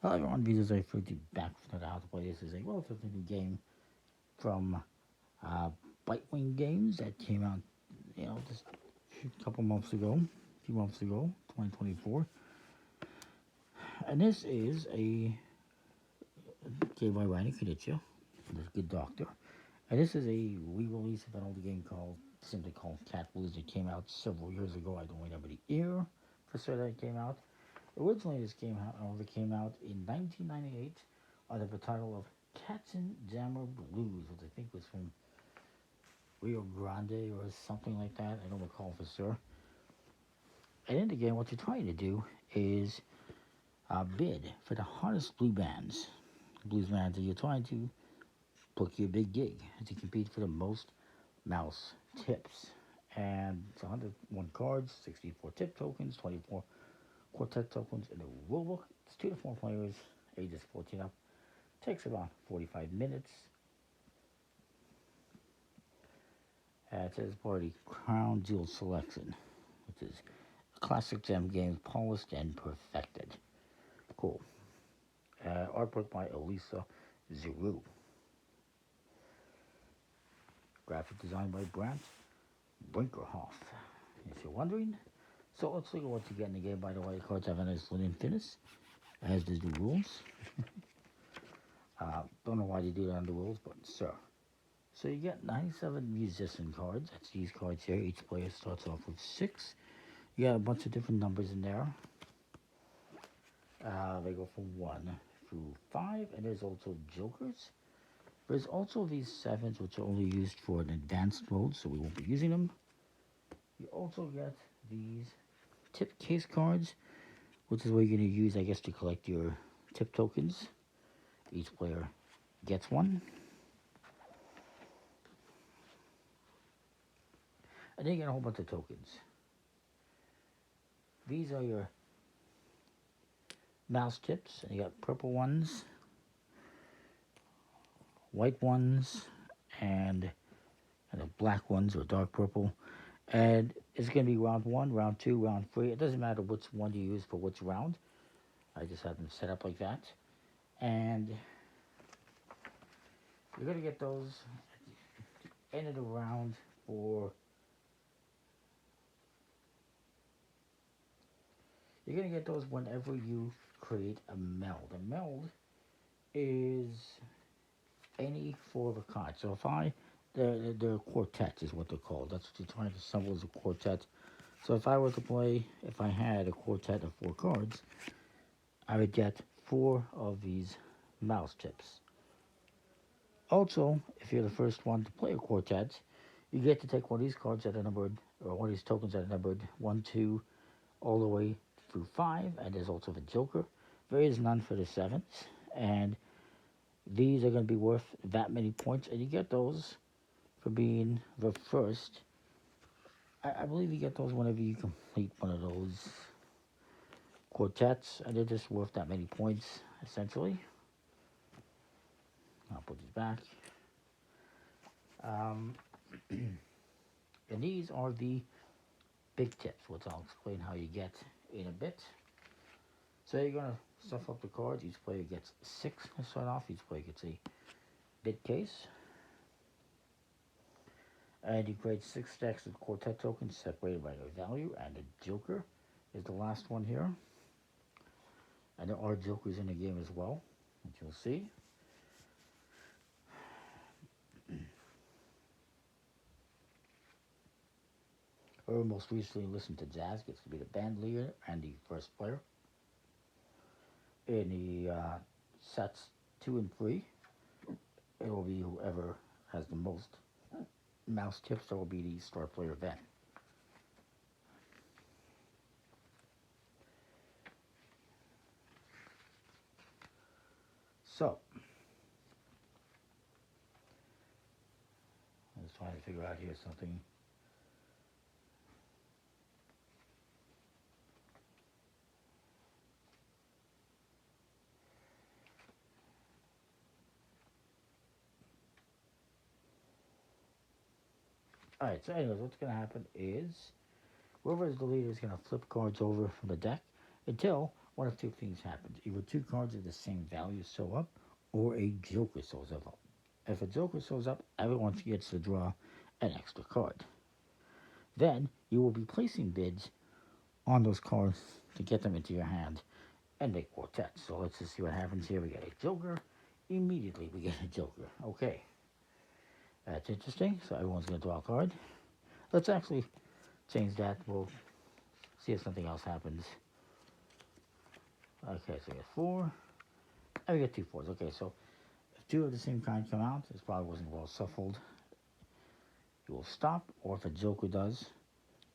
Hello everyone, Vito's a fruity back from the how to play. This is a relatively new game from uh, Bitewing Games that came out, just a couple months ago, a few months ago, 2024. And this is a game by Ryan Kanicha, the good doctor. And this is a re-release of an old game simply called Cat Blues. It came out several years ago. I don't remember the year for sure that it came out. Originally, this game, however, came out in 1998 under the title of Katzen Jammer Blues, which I think was from Rio Grande or something like that. I don't recall for sure. And in the game, what you're trying to do is bid for the hottest blues bands, and you're trying to book your big gig to compete for the most mouse tips. And it's 101 cards, 64 tip tokens, 24 quartet tokens in the rulebook. It's 2 to 4 players, ages 14 up. Takes about 45 minutes. It says party Crown Jewel Selection, which is a classic gem game, polished and perfected. Cool. Artwork by Elisa Giroux. Graphic design by Brant Brinkerhoff. If you're wondering. So let's look at what you get in the game. By the way, the cards have a nice linen finish, as does the rules. Don't know why they do that on the rules, but sure. So you get 97 musician cards. That's these cards here. Each player starts off with 6. You got a bunch of different numbers in there. They go from 1 through 5, and there's also jokers. There's also these 7s, which are only used for an advanced mode, so we won't be using them. You also get these tip case cards, which is what you're going to use, I guess, to collect your tip tokens. Each player gets one. And then you get a whole bunch of tokens. These are your mouse tips, and you got purple ones, white ones, and black ones or dark purple. And it's going to be round 1, round 2, round 3. It doesn't matter which one you use for which round. I just have them set up like that. And you're going to get those at the end of the round for... You're going to get those whenever you create a meld. A meld is any 4 of a kind. So if they're quartets is what they're called. That's what you're trying to assemble as a quartet. So if I were to play, if I had a quartet of 4 cards, I would get 4 of these mouse tips. Also, if you're the first one to play a quartet, you get to take one of these cards that are numbered, or one of these tokens that are numbered 1, 2, all the way through 5, and there's also the joker. There is none for the 7s, and these are going to be worth that many points, and you get those for being the first. I believe you get those whenever you complete one of those quartets, and they're just worth that many points, essentially. I'll put these back. And these are the big tips, which I'll explain how you get in a bit. So you're going to stuff up the cards. Each player gets 6 to start off. Each player gets a bid case. And you create 6 stacks of quartet tokens separated by their value. And the joker is the last one here. And there are jokers in the game as well, which you'll see. Whoever most recently listened to jazz gets to be the band leader and the first player. In the sets 2 and 3, it will be whoever has the most mouse tips that will be the star player then. So, I'm just trying to figure out here something. Alright, so anyways, what's going to happen is whoever is the leader is going to flip cards over from the deck until one of two things happens. Either two cards of the same value show up, or a joker shows up. If a joker shows up, everyone gets to draw an extra card. Then you will be placing bids on those cards to get them into your hand and make quartets. So let's just see what happens here. We get a joker. Immediately we get a joker. Okay. That's interesting. So everyone's going to draw a card. Let's actually change that. We'll see if something else happens. Okay, so we get 4. And we get 2 4s. Okay, so if 2 of the same kind come out, this probably wasn't well shuffled. You will stop, or if a joker does,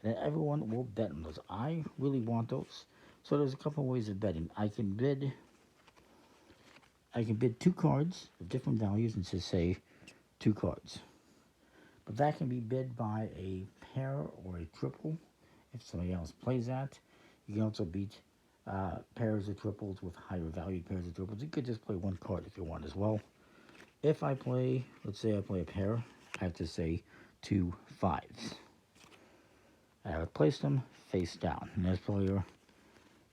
then everyone will bet on those. I really want those. So there's a couple of ways of betting. I can bid 2 cards of different values and just say 2 cards. But that can be bid by a pair or a triple if somebody else plays that. You can also beat pairs of triples with higher valued pairs of triples. You could just play 1 card if you want as well. If I play, let's say I play a pair, I have to say 2 5s. I would place them face down. And this player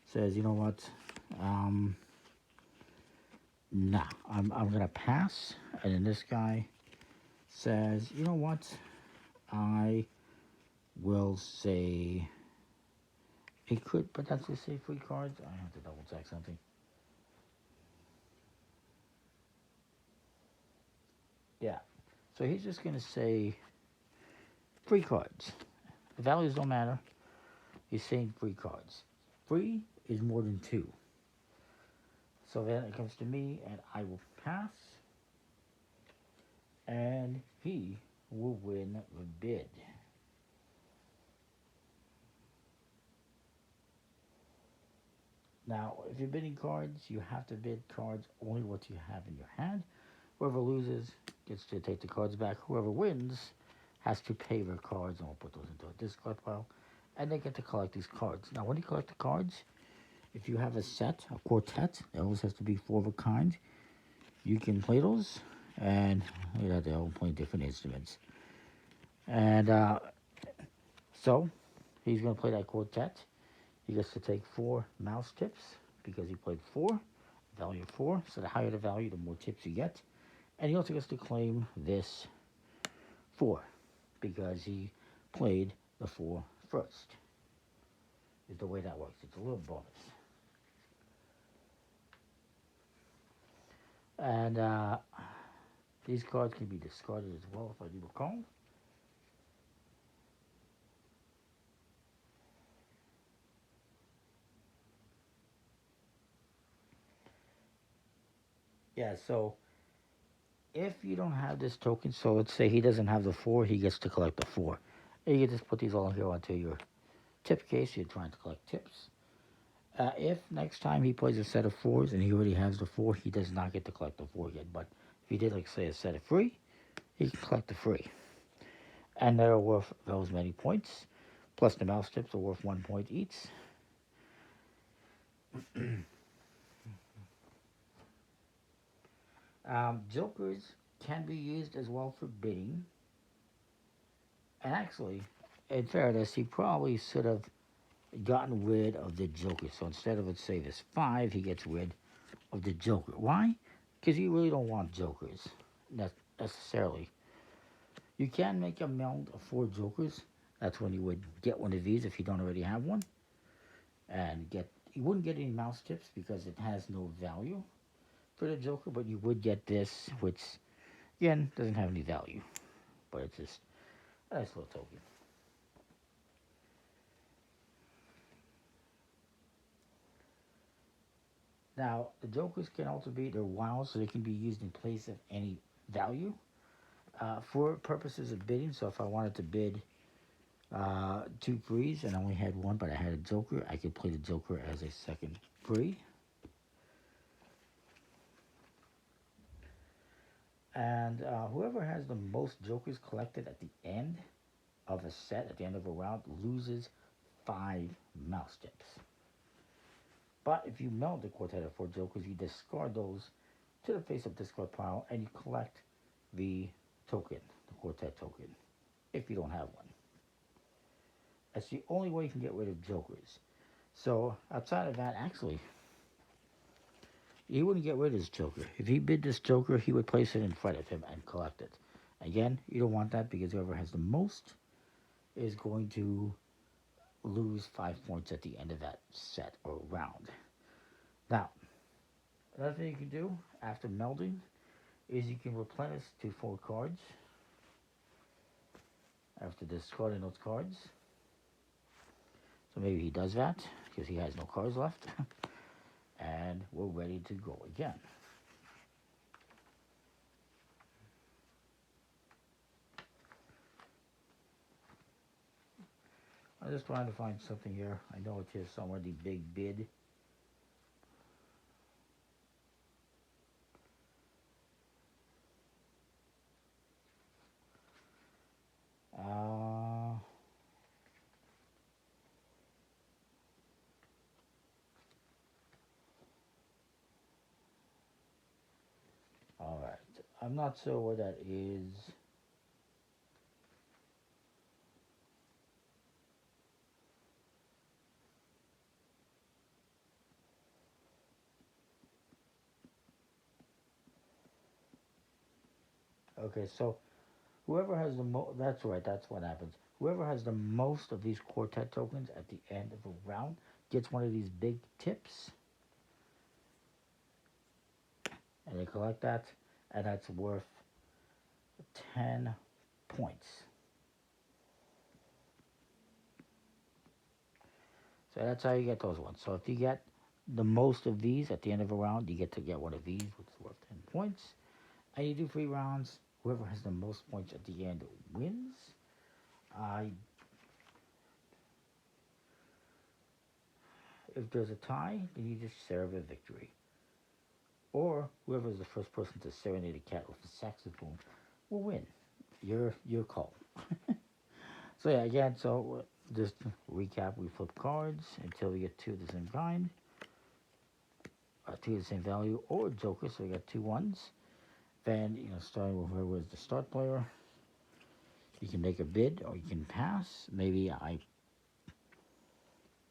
says, you know what, nah, I'm going to pass. And then this guy says, you know what, I will say, it could potentially say 3 cards. I have to double check something. Yeah, so he's just going to say 3 cards. The values don't matter. He's saying 3 cards. 3 is more than 2. So then it comes to me, and I will pass, and he will win the bid. Now, if you're bidding cards, you have to bid cards only what you have in your hand. Whoever loses gets to take the cards back. Whoever wins has to pay their cards, and we'll put those into a discard pile, and they get to collect these cards. Now, when you collect the cards, if you have a set, a quartet, it always has to be 4 of a kind. You can play those, and look at that, they all play different instruments. And so, he's going to play that quartet. He gets to take 4 mouse tips because he played 4, value 4. So the higher the value, the more tips you get. And he also gets to claim this 4 because he played the 4 first. Is the way that works. It's a little bonus. And these cards can be discarded as well, if I do recall. Yeah, so if you don't have this token, so let's say he doesn't have the 4, he gets to collect the 4. And you can just put these all here onto your tip case. You're trying to collect tips. If next time he plays a set of 4s and he already has the 4, he does not get to collect the 4 yet. But if he did, like, say, a set of 3, he can collect the 3. And they're worth those many points. Plus the mouse tips are worth 1 point each. Jokers can be used as well for bidding. And actually, in fairness, he probably should have gotten rid of the joker. So instead of, let's say, this 5, he gets rid of the joker. Why? Because you really don't want jokers necessarily. You can make a meld of 4 jokers. That's when you would get one of these if you don't already have one. And you wouldn't get any mouse tips because it has no value for the joker, but you would get this, which, again, doesn't have any value. But it's just a nice little token. Now, the jokers can also be, they're wild, so they can be used in place of any value for purposes of bidding. So if I wanted to bid 2 threes and I only had 1, but I had a joker, I could play the joker as a second 3. And whoever has the most jokers collected at the end of a set, at the end of a round, loses 5 mouse tips. But if you meld the quartet of 4 jokers, you discard those to the face-up discard pile, and you collect the token, the quartet token, if you don't have one. That's the only way you can get rid of jokers. So outside of that, actually, he wouldn't get rid of his joker. If he bid this joker, he would place it in front of him and collect it. Again, you don't want that because whoever has the most is going to lose 5 points at the end of that set or round. Now, another thing you can do after melding is you can replenish to 4 cards after discarding those cards. So maybe he does that because he has no cards left. And we're ready to go again. I'm just trying to find something here. I know it's here somewhere, the big bid. All right. I'm not sure where that is. Okay, so whoever has the most, that's right, that's what happens. Whoever has the most of these quartet tokens at the end of a round gets one of these big tips. And they collect that, and that's worth 10 points. So that's how you get those ones. So if you get the most of these at the end of a round, you get to get one of these, which is worth 10 points. And you do 3 rounds. Whoever has the most points at the end wins. If there's a tie, then you just serve a victory. Or whoever is the first person to serenade a cat with a saxophone will win. Your call. So yeah, again, so just to recap, we flip cards until we get 2 of the same kind, 2 of the same value, or joker, so we got 2 ones. Then, starting with whoever is the start player, you can make a bid or you can pass. Maybe I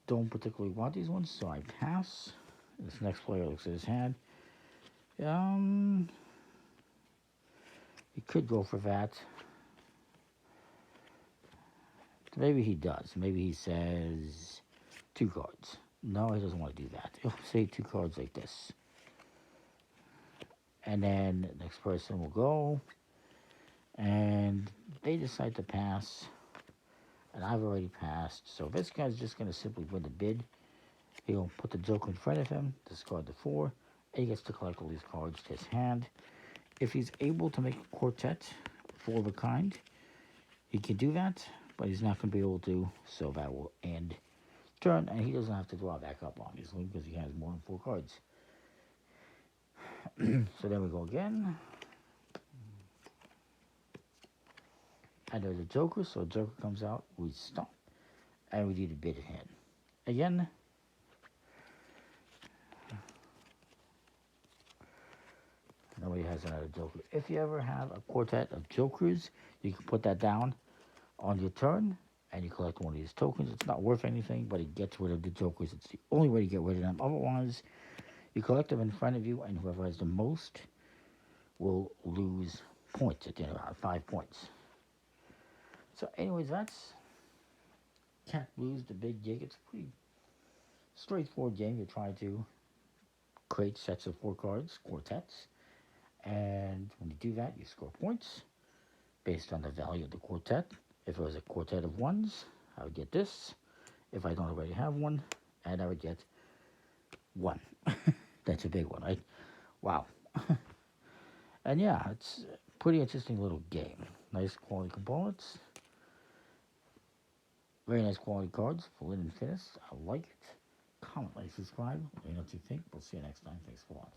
don't particularly want these ones, so I pass. This next player looks at his hand. He could go for that. Maybe he does. Maybe he says 2 cards. No, he doesn't want to do that. He'll say 2 cards like this. And then the next person will go. And they decide to pass. And I've already passed. So this guy's just going to simply win the bid. He'll put the joker in front of him, discard the 4, and he gets to collect all these cards to his hand. If he's able to make a quartet, 4 of a kind, he can do that, but he's not going to be able to, so that will end turn, and he doesn't have to draw back up, obviously, because he has more than 4 cards. So then we go again. And there's a joker, so a joker comes out, we stop, and we do the bid ahead. Again, nobody has another joker. If you ever have a quartet of jokers, you can put that down on your turn, and you collect one of these tokens. It's not worth anything, but it gets rid of the jokers. It's the only way to get rid of them. Otherwise, you collect them in front of you, and whoever has the most will lose points at the end of round, 5 points. So anyways, that's Cat Blues, the big gig. It's a pretty straightforward game. You're trying to create sets of 4 cards, quartets. And when you do that, you score points based on the value of the quartet. If it was a quartet of 1s, I would get this. If I don't already have one, and I would get 1. That's a big one, right? Wow. And yeah, it's a pretty interesting little game. Nice quality components. Very nice quality cards, full and finished. I like it. Comment, like, subscribe. Let me know what you think. We'll see you next time. Thanks for watching.